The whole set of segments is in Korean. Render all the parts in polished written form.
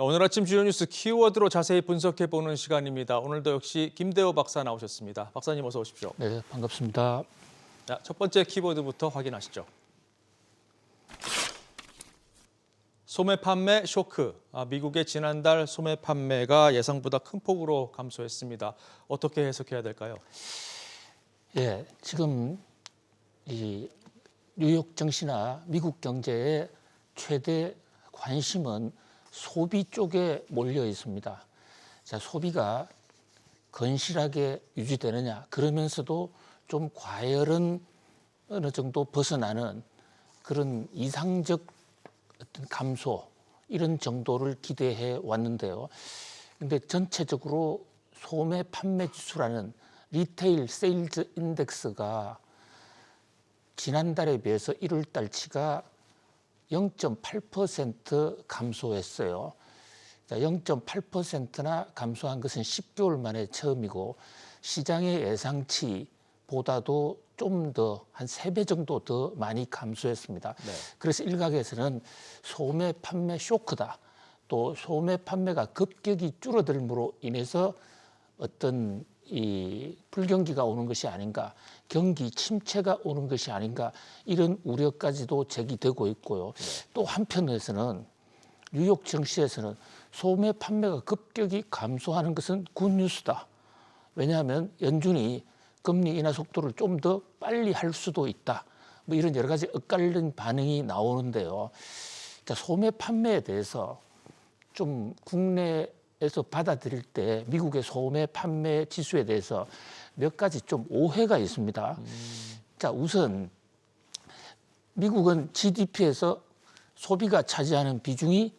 오늘 아침 주요 뉴스 키워드로 자세히 분석해보는 시간입니다. 오늘도 역시 김대호 박사 나오셨습니다. 박사님 어서 오십시오. 네, 반갑습니다. 자, 첫 번째 키워드부터 확인하시죠. 소매 판매 쇼크. 미국의 지난달 소매 판매가 예상보다 큰 폭으로 감소했습니다. 어떻게 해석해야 될까요? 예, 지금 이 뉴욕 증시나 미국 경제의 최대 관심은 소비 쪽에 몰려 있습니다. 자, 소비가 건실하게 유지되느냐, 그러면서도 좀 과열은 어느 정도 벗어나는 그런 이상적 어떤 감소, 이런 정도를 기대해 왔는데요. 근데 전체적으로 소매 판매 지수라는 리테일 세일즈 인덱스가 지난달에 비해서 1월 달치가 0.8% 감소했어요. 0.8%나 감소한 것은 10개월 만에 처음이고 시장의 예상치보다도 좀 더 한 3배 정도 더 많이 감소했습니다. 네. 그래서 일각에서는 소매 판매 쇼크다. 또 소매 판매가 급격히 줄어들므로 인해서 어떤 이 불경기가 오는 것이 아닌가, 경기 침체가 오는 것이 아닌가, 이런 우려까지도 제기되고 있고요. 또 한편에서는 뉴욕 증시에서는 소매 판매가 급격히 감소하는 것은 굿뉴스다. 왜냐하면 연준이 금리 인하 속도를 좀 더 빨리 할 수도 있다. 뭐 이런 여러 가지 엇갈린 반응이 나오는데요. 자, 소매 판매에 대해서 좀 국내에서 받아들일 때 미국의 소매 판매 지수에 대해서 몇 가지 좀 오해가 있습니다. 자, 우선 미국은 GDP에서 소비가 차지하는 비중이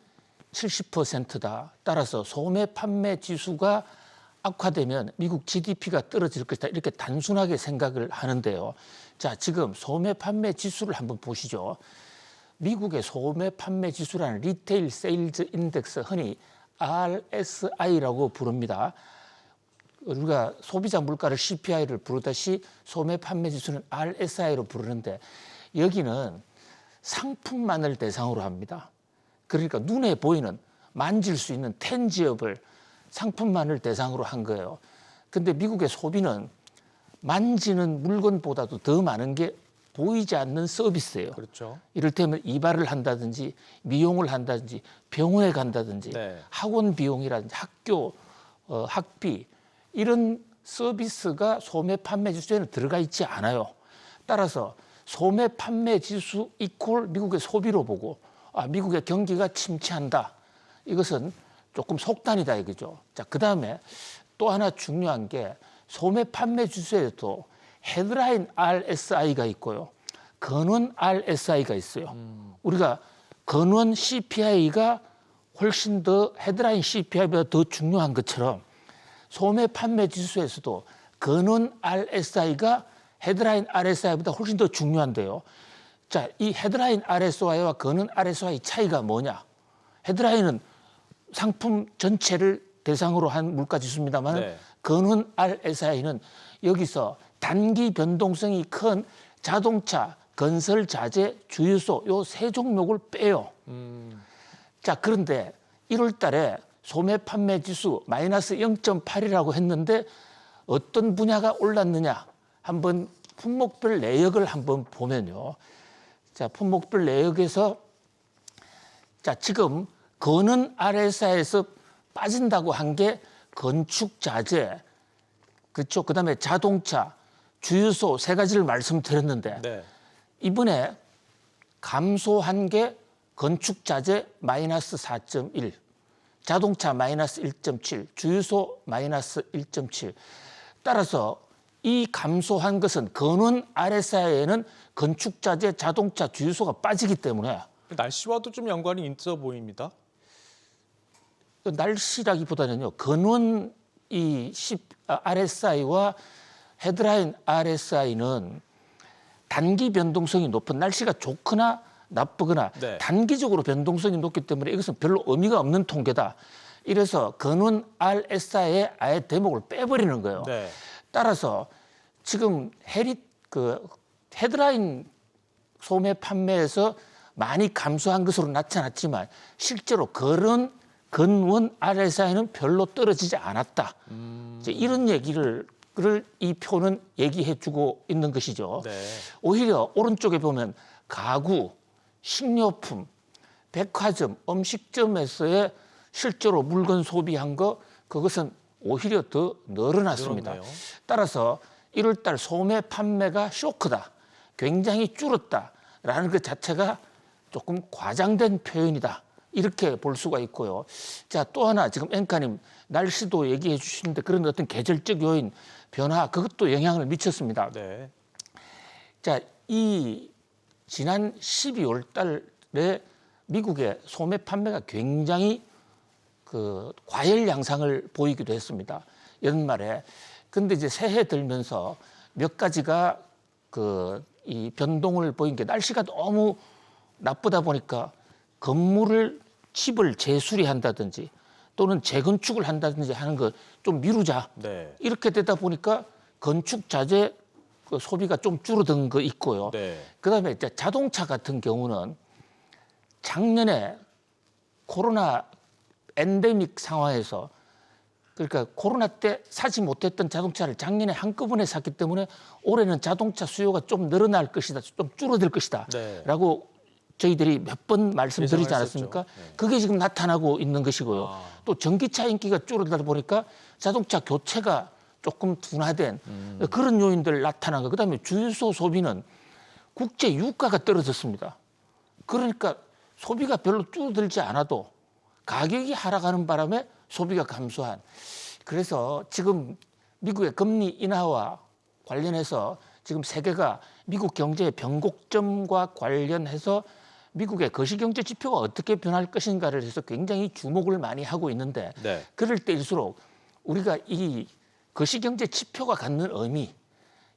70%다. 따라서 소매 판매 지수가 악화되면 미국 GDP가 떨어질 것이다. 이렇게 단순하게 생각을 하는데요. 자, 지금 소매 판매 지수를 한번 보시죠. 미국의 소매 판매 지수라는 리테일 세일즈 인덱스, 흔히 RSI라고 부릅니다. 우리가 소비자 물가를 CPI를 부르듯이 소매 판매 지수는 RSI로 부르는데 여기는 상품만을 대상으로 합니다. 그러니까 눈에 보이는 만질 수 있는 텐지업을 상품만을 대상으로 한 거예요. 근데 미국의 소비는 만지는 물건보다도 더 많은 게 보이지 않는 서비스예요. 그렇죠. 이를테면 이발을 한다든지 미용을 한다든지 병원에 간다든지 네. 학원 비용이라든지 학교 학비, 이런 서비스가 소매 판매 지수에는 들어가 있지 않아요. 따라서 소매 판매 지수 이퀄 미국의 소비로 보고 미국의 경기가 침체한다. 이것은 조금 속단이다 이거죠. 자, 그다음에 또 하나 중요한 게 소매 판매 지수에도 헤드라인 RSI가 있고요. 근원 RSI가 있어요. 우리가 근원 CPI가 훨씬 더 헤드라인 CPI보다 더 중요한 것처럼 소매 판매 지수에서도 근원 RSI가 헤드라인 RSI보다 훨씬 더 중요한데요. 자, 이 헤드라인 RSI와 근원 RSI 차이가 뭐냐? 헤드라인은 상품 전체를 대상으로 한 물가 지수입니다만 네. 근원 RSI는 여기서 단기 변동성이 큰 자동차, 건설 자재, 주유소 요 세 종목을 빼요. 자, 그런데 1월 달에 소매 판매 지수 마이너스 0.8이라고 했는데 어떤 분야가 올랐느냐? 한번 품목별 내역을 한번 보면요. 자, 품목별 내역에서 자, 지금 근원 RSI에서 빠진다고 한 게 건축 자재, 그렇죠? 그다음에 자동차, 주유소 세 가지를 말씀드렸는데 네. 이번에 감소한 게 건축 자재 마이너스 4.1, 자동차 마이너스 1.7, 주유소 마이너스 1.7. 따라서 이 감소한 것은 근원 RSI에는 건축 자재, 자동차, 주유소가 빠지기 때문에 날씨와도 좀 연관이 있어 보입니다. 날씨라기보다는요, 근원 이 RSI와 헤드라인 RSI는 단기 변동성이 높은, 날씨가 좋거나 나쁘거나 네. 단기적으로 변동성이 높기 때문에 이것은 별로 의미가 없는 통계다. 이래서 근원 RSI에 아예 대목을 빼버리는 거예요. 네. 따라서 지금 헤드라인 소매 판매에서 많이 감소한 것으로 나타났지만 실제로 근원 RSI는 별로 떨어지지 않았다. 이제 이런 얘기를 이 표는 얘기해주고 있는 것이죠. 네. 오히려 오른쪽에 보면 가구, 식료품, 백화점, 음식점에서의 실제로 물건 소비한 거 그것은 오히려 더 늘어났습니다. 늘었네요. 따라서 1월 달 소매 판매가 쇼크다. 굉장히 줄었다라는 것 자체가 조금 과장된 표현이다. 이렇게 볼 수가 있고요. 자, 또 하나 지금 앵커님 날씨도 얘기해 주시는데 그런 어떤 계절적 요인 변화 그것도 영향을 미쳤습니다. 네. 자, 이 지난 12월 달에 미국의 소매 판매가 굉장히 그 과열 양상을 보이기도 했습니다. 연말에. 근데 이제 새해 들면서 몇 가지가 이 변동을 보인 게 날씨가 너무 나쁘다 보니까 건물을 집을 재수리한다든지 또는 재건축을 한다든지 하는 거 좀 미루자. 네. 이렇게 되다 보니까 건축 자재 그 소비가 좀 줄어든 거 있고요. 네. 그다음에 이제 자동차 같은 경우는 작년에 코로나 엔데믹 상황에서 그러니까 코로나 때 사지 못했던 자동차를 작년에 한꺼번에 샀기 때문에 올해는 자동차 수요가 좀 늘어날 것이다, 좀 줄어들 것이다 네. 라고 저희들이 몇 번 말씀드리지 예상을 않았습니까? 했었죠. 네. 그게 지금 나타나고 있는 것이고요. 또 전기차 인기가 줄어들다 보니까 자동차 교체가 조금 둔화된 그런 요인들 나타난 거. 그다음에 주유소 소비는 국제 유가가 떨어졌습니다. 그러니까 소비가 별로 줄어들지 않아도 가격이 하락하는 바람에 소비가 감소한. 그래서 지금 미국의 금리 인하와 관련해서 지금 세계가 미국 경제의 변곡점과 관련해서 미국의 거시경제 지표가 어떻게 변할 것인가를 해서 굉장히 주목을 많이 하고 있는데 네. 그럴 때일수록 우리가 이 거시경제 지표가 갖는 의미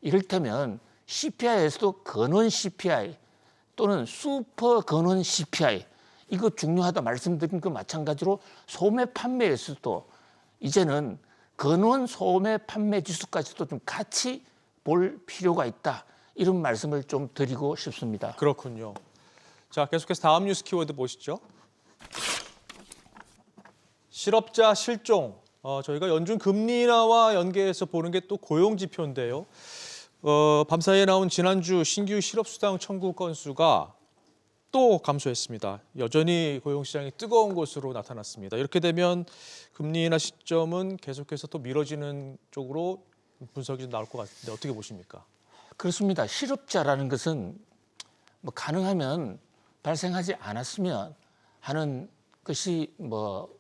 이를테면 CPI에서도 근원 CPI 또는 슈퍼 근원 CPI 이거 중요하다 말씀드린 그 마찬가지로 소매 판매에서도 이제는 근원 소매 판매 지수까지도 좀 같이 볼 필요가 있다. 이런 말씀을 좀 드리고 싶습니다. 그렇군요. 자, 계속해서 다음 뉴스 키워드 보시죠. 실업자 실종. 저희가 연준 금리 인하와 연계해서 보는 게 또 고용 지표인데요. 밤사이에 나온 지난주 신규 실업수당 청구 건수가 또 감소했습니다. 여전히 고용시장이 뜨거운 것으로 나타났습니다. 이렇게 되면 금리 인하 시점은 계속해서 또 미뤄지는 쪽으로 분석이 좀 나올 것 같은데 어떻게 보십니까? 그렇습니다. 실업자라는 것은 뭐 가능하면 발생하지 않았으면 하는 것이 뭐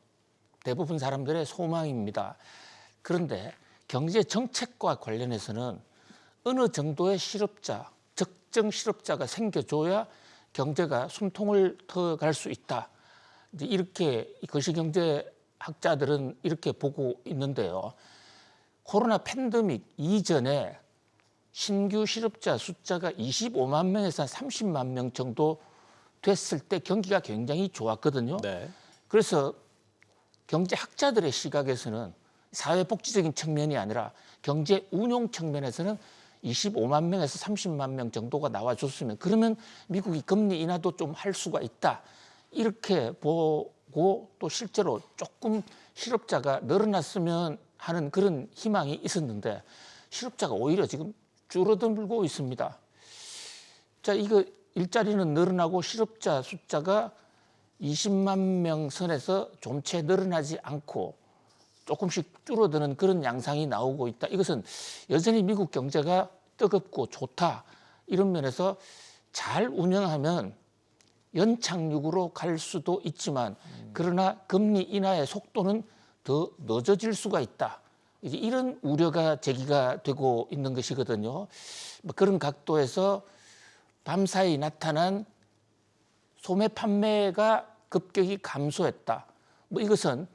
대부분 사람들의 소망입니다. 그런데 경제 정책과 관련해서는 어느 정도의 실업자, 적정 실업자가 생겨줘야 경제가 숨통을 터갈 수 있다. 이제 이렇게 거시경제 학자들은 이렇게 보고 있는데요. 코로나 팬데믹 이전에 신규 실업자 숫자가 25만 명에서 30만 명 정도 됐을 때 경기가 굉장히 좋았거든요. 네. 그래서 경제학자들의 시각에서는 사회복지적인 측면이 아니라 경제 운용 측면에서는 25만 명에서 30만 명 정도가 나와줬으면 그러면 미국이 금리 인하도 좀 할 수가 있다. 이렇게 보고 또 실제로 조금 실업자가 늘어났으면 하는 그런 희망이 있었는데 실업자가 오히려 지금 줄어들고 있습니다. 자, 이거 일자리는 늘어나고 실업자 숫자가 20만 명 선에서 좀채 늘어나지 않고 조금씩 줄어드는 그런 양상이 나오고 있다. 이것은 여전히 미국 경제가 뜨겁고 좋다. 이런 면에서 잘 운영하면 연착륙으로 갈 수도 있지만 그러나 금리 인하의 속도는 더 늦어질 수가 있다. 이제 이런 우려가 제기가 되고 있는 것이거든요. 뭐 그런 각도에서 밤사이 나타난 소매 판매가 급격히 감소했다. 뭐 이것은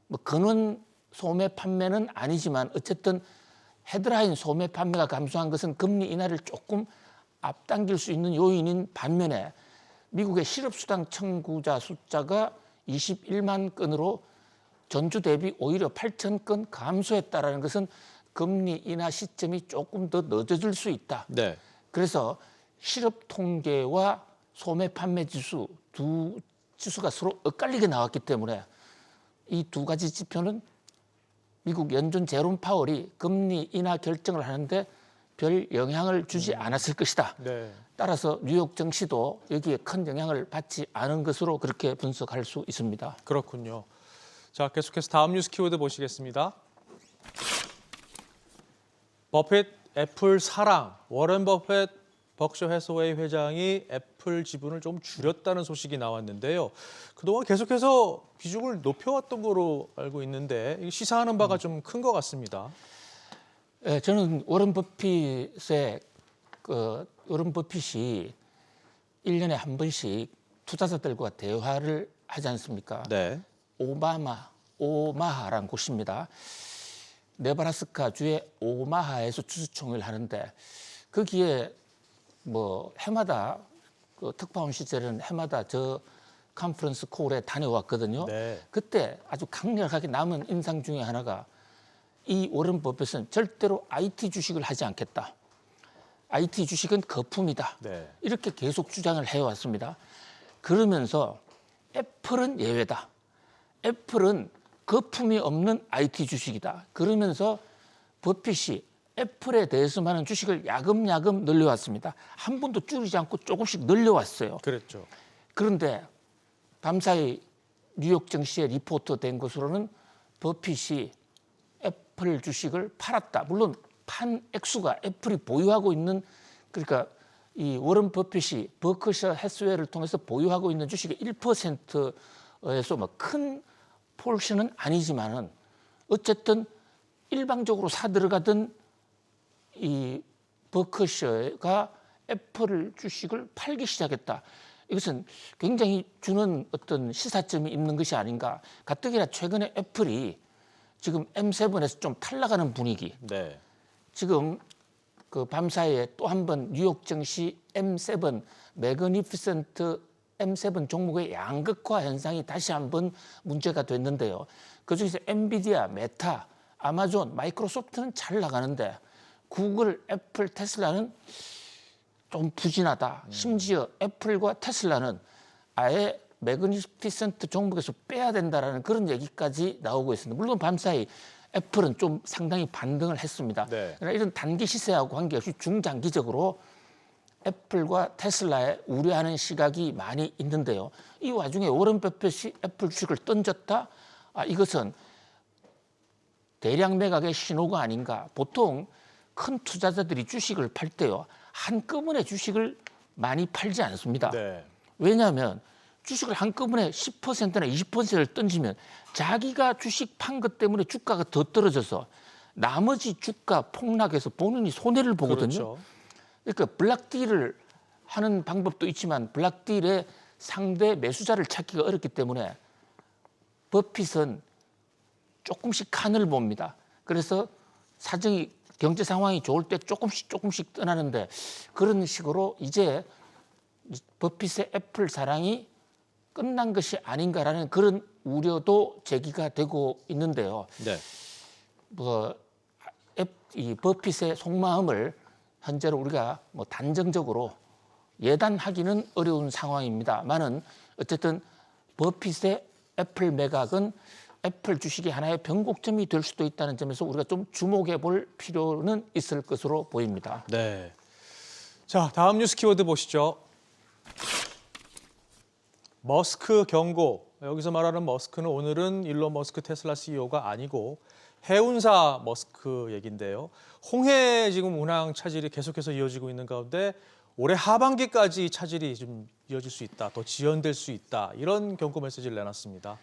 뭐 근원 소매 판매는 아니지만 어쨌든 헤드라인 소매 판매가 감소한 것은 금리 인하를 조금 앞당길 수 있는 요인인 반면에 미국의 실업수당 청구자 숫자가 21만 건으로 전주 대비 오히려 8천 건 감소했다라는 것은 금리 인하 시점이 조금 더 늦어질 수 있다. 네. 그래서 실업 통계와 소매 판매 지수 두 지수가 서로 엇갈리게 나왔기 때문에 이 두 가지 지표는 미국 연준 제롬 파월이 금리 인하 결정을 하는데 별 영향을 주지 않았을 것이다. 네. 따라서 뉴욕 증시도 여기에 큰 영향을 받지 않은 것으로 그렇게 분석할 수 있습니다. 그렇군요. 자, 계속해서 다음 뉴스 키워드 보시겠습니다. 버핏 애플 사랑. 워렌 버핏 버크셔 해서웨이 회장이 애플 지분을 좀 줄였다는 소식이 나왔는데요. 그동안 계속해서 비중을 높여왔던 거로 알고 있는데 이게 시사하는 바가 좀 큰 것 같습니다. 예, 저는 워런 버핏이 1년에 한 번씩 투자자들과 대화를 하지 않습니까? 네. 오마하라는 곳입니다. 네브라스카 주의 오마하에서 주주총회를 하는데 거기에 뭐 해마다 그 특파원 시절에는 해마다 저 컨퍼런스 콜에 다녀왔거든요. 네. 그때 아주 강력하게 남은 인상 중에 하나가 이 워런 버핏은 절대로 IT 주식을 하지 않겠다. IT 주식은 거품이다. 네. 이렇게 계속 주장을 해왔습니다. 그러면서 애플은 예외다. 애플은 거품이 없는 IT 주식이다. 그러면서 버핏이 애플에 대해서만은 주식을 야금야금 늘려왔습니다. 한 번도 줄이지 않고 조금씩 늘려왔어요. 그랬죠. 그런데 밤사이 뉴욕 증시에 리포트 된 것으로는 버핏이 애플 주식을 팔았다. 물론 판 액수가 애플이 보유하고 있는 그러니까 이 워런 버핏이 버크셔 해스웨이를 통해서 보유하고 있는 주식의 1%에서 뭐 큰 폴션은 아니지만은 어쨌든 일방적으로 사 들어가던 이 버크셔가 애플 주식을 팔기 시작했다. 이것은 굉장히 주는 어떤 시사점이 있는 것이 아닌가. 가뜩이나 최근에 애플이 지금 M7에서 좀 탈락하는 분위기. 네. 지금 그 밤사이에 또 한 번 뉴욕 증시 M7 매그니피센트 M7 종목의 양극화 현상이 다시 한번 문제가 됐는데요. 그중에서 엔비디아, 메타, 아마존, 마이크로소프트는 잘 나가는데 구글, 애플, 테슬라는 좀 부진하다. 심지어 애플과 테슬라는 아예 매그니피센트 종목에서 빼야 된다라는 그런 얘기까지 나오고 있습니다. 물론 밤사이 애플은 좀 상당히 반등을 했습니다. 네. 그러나 이런 단기 시세하고 관계없이 중장기적으로 애플과 테슬라에 우려하는 시각이 많이 있는데요. 이 와중에 워런 버핏이 애플 주식을 던졌다? 이것은 대량 매각의 신호가 아닌가. 보통 큰 투자자들이 주식을 팔 때요. 한꺼번에 주식을 많이 팔지 않습니다. 네. 왜냐하면 주식을 한꺼번에 10%나 20%를 던지면 자기가 주식 판 것 때문에 주가가 더 떨어져서 나머지 주가 폭락해서 본인이 손해를 보거든요. 그렇죠. 그러니까 블락딜을 하는 방법도 있지만 블락딜의 상대 매수자를 찾기가 어렵기 때문에 버핏은 조금씩 칸을 봅니다. 그래서 사정이 경제 상황이 좋을 때 조금씩 떠나는데 그런 식으로 이제 버핏의 애플 사랑이 끝난 것이 아닌가라는 그런 우려도 제기가 되고 있는데요. 네. 이 버핏의 속마음을 현재로 우리가 뭐 단정적으로 예단하기는 어려운 상황입니다만은 어쨌든 버핏의 애플 매각은 애플 주식이 하나의 변곡점이 될 수도 있다는 점에서 우리가 좀 주목해 볼 필요는 있을 것으로 보입니다. 네. 자, 다음 뉴스 키워드 보시죠. 머스크 경고. 여기서 말하는 머스크는 오늘은 일론 머스크 테슬라 CEO가 아니고 해운사 머스크 얘긴데요. 홍해 지금 운항 차질이 계속해서 이어지고 있는 가운데 올해 하반기까지 차질이 좀 이어질 수 있다, 더 지연될 수 있다 이런 경고 메시지를 내놨습니다.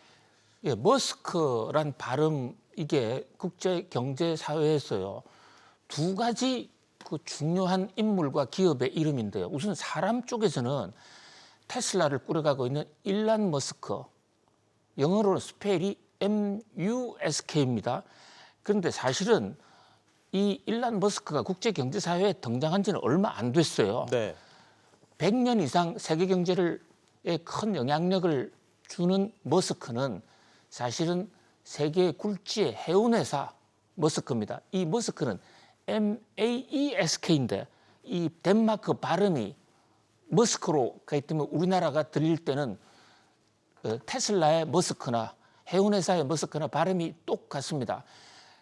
예, 머스크란 발음 이게 국제 경제 사회에서요 두 가지 그 중요한 인물과 기업의 이름인데요. 우선 사람 쪽에서는 테슬라를 꾸려가고 있는 일란 머스크, 영어로는 스펠이 MUSK입니다. 그런데 사실은 이 일란 머스크가 국제 경제 사회에 등장한 지는 얼마 안 됐어요. 네. 100년 이상 세계 경제에 큰 영향력을 주는 머스크는 사실은 세계 굴지의 해운회사 머스크입니다. 이 머스크는 MAESK인데 이 덴마크 발음이 머스크로 가기 때문에 우리나라가 들릴 때는 테슬라의 머스크나 해운회사의 머스크나 발음이 똑같습니다.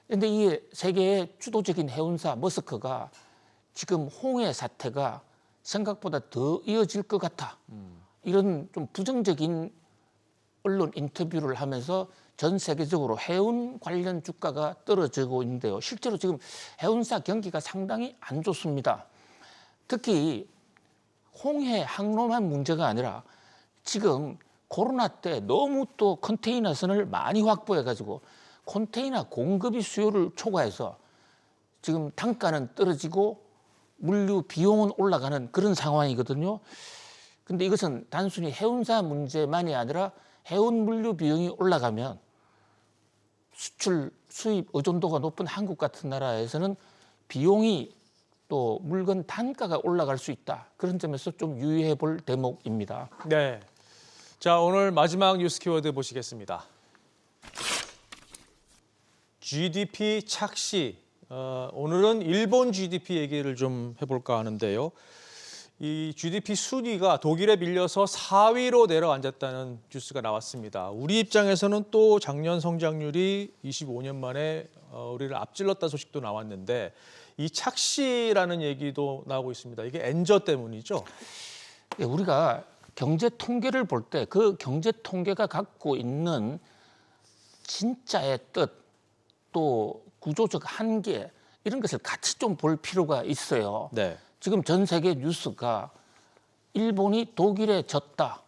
그런데 이 세계의 주도적인 해운사 머스크가 지금 홍해 사태가 생각보다 더 이어질 것 같아. 이런 좀 부정적인 언론 인터뷰를 하면서 전 세계적으로 해운 관련 주가가 떨어지고 있는데요. 실제로 지금 해운사 경기가 상당히 안 좋습니다. 특히 홍해 항로만 문제가 아니라 지금 코로나 때 너무 또 컨테이너선을 많이 확보해가지고 컨테이너 공급이 수요를 초과해서 지금 단가는 떨어지고 물류 비용은 올라가는 그런 상황이거든요. 근데 이것은 단순히 해운사 문제만이 아니라 해운 물류 비용이 올라가면 수출 수입 의존도가 높은 한국 같은 나라에서는 비용이 또 물건 단가가 올라갈 수 있다. 그런 점에서 좀 유의해 볼 대목입니다. 네. 자, 오늘 마지막 뉴스 키워드 보시겠습니다. GDP 착시. 오늘은 일본 GDP 얘기를 좀 해볼까 하는데요. 이 GDP 순위가 독일에 밀려서 4위로 내려앉았다는 뉴스가 나왔습니다. 우리 입장에서는 또 작년 성장률이 25년 만에 우리를 앞질렀다는 소식도 나왔는데 이 착시라는 얘기도 나오고 있습니다. 이게 엔저 때문이죠? 예, 우리가 경제 통계를 볼 때 그 경제 통계가 갖고 있는 진짜의 뜻, 또 구조적 한계 이런 것을 같이 좀 볼 필요가 있어요. 네. 지금 전 세계 뉴스가 일본이 독일에 졌다.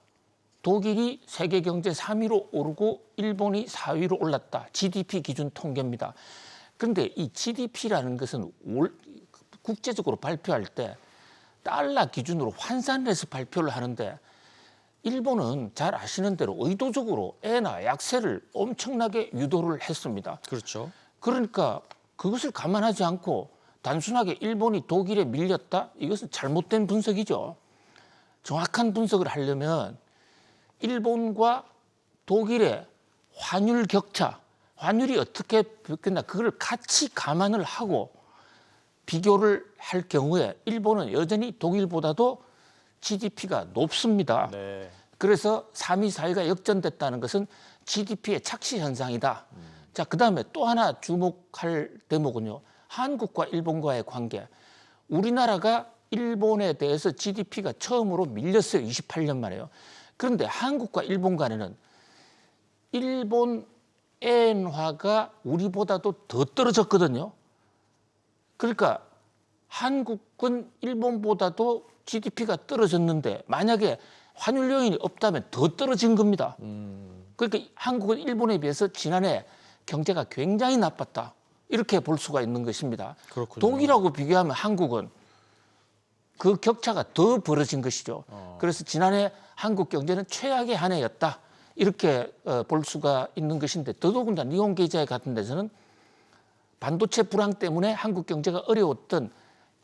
독일이 세계 경제 3위로 오르고 일본이 4위로 올랐다. GDP 기준 통계입니다. 그런데 이 GDP라는 것은 국제적으로 발표할 때 달러 기준으로 환산을 해서 발표를 하는데 일본은 잘 아시는 대로 의도적으로 엔화 약세를 엄청나게 유도를 했습니다. 그렇죠. 그러니까 그것을 감안하지 않고 단순하게 일본이 독일에 밀렸다? 이것은 잘못된 분석이죠. 정확한 분석을 하려면 일본과 독일의 환율 격차, 환율이 어떻게 바뀌었나 그걸 같이 감안을 하고 비교를 할 경우에 일본은 여전히 독일보다도 GDP가 높습니다. 네. 그래서 3위, 4위가 역전됐다는 것은 GDP의 착시 현상이다. 자, 그다음에 또 하나 주목할 대목은요. 한국과 일본과의 관계. 우리나라가 일본에 대해서 GDP가 처음으로 밀렸어요. 28년 만에요. 그런데 한국과 일본 간에는 일본 엔화가 우리보다도 더 떨어졌거든요. 그러니까 한국은 일본보다도 GDP가 떨어졌는데 만약에 환율 요인이 없다면 더 떨어진 겁니다. 그러니까 한국은 일본에 비해서 지난해 경제가 굉장히 나빴다. 이렇게 볼 수가 있는 것입니다. 그렇군요. 독일하고 비교하면 한국은 그 격차가 더 벌어진 것이죠. 그래서 지난해 한국 경제는 최악의 한 해였다. 이렇게 볼 수가 있는 것인데 더더군다나 니혼게이자에 같은 데서는 반도체 불황 때문에 한국 경제가 어려웠던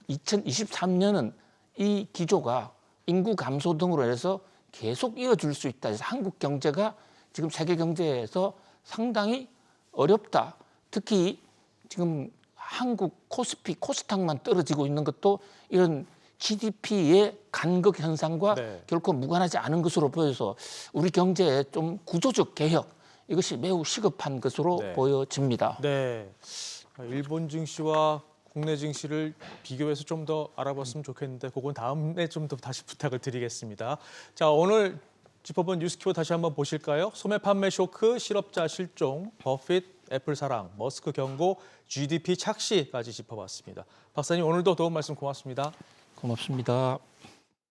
2023년은 이 기조가 인구 감소 등으로 해서 계속 이어질 수 있다. 그래서 한국 경제가 지금 세계 경제에서 상당히 어렵다. 특히 지금 한국 코스피, 코스닥만 떨어지고 있는 것도 이런 GDP의 간극 현상과 네. 결코 무관하지 않은 것으로 보여서 우리 경제의 좀 구조적 개혁 이것이 매우 시급한 것으로 네. 보여집니다. 네. 일본 증시와 국내 증시를 비교해서 좀 더 알아봤으면 좋겠는데 그건 다음에 좀 더 다시 부탁을 드리겠습니다. 자, 오늘 짚어본 뉴스 키워드 다시 한번 보실까요? 소매 판매 쇼크, 실업자 실종, 버핏, 애플 사랑, 머스크 경고, GDP 착시까지 짚어봤습니다. 박사님 오늘도 도움 말씀 고맙습니다. 고맙습니다.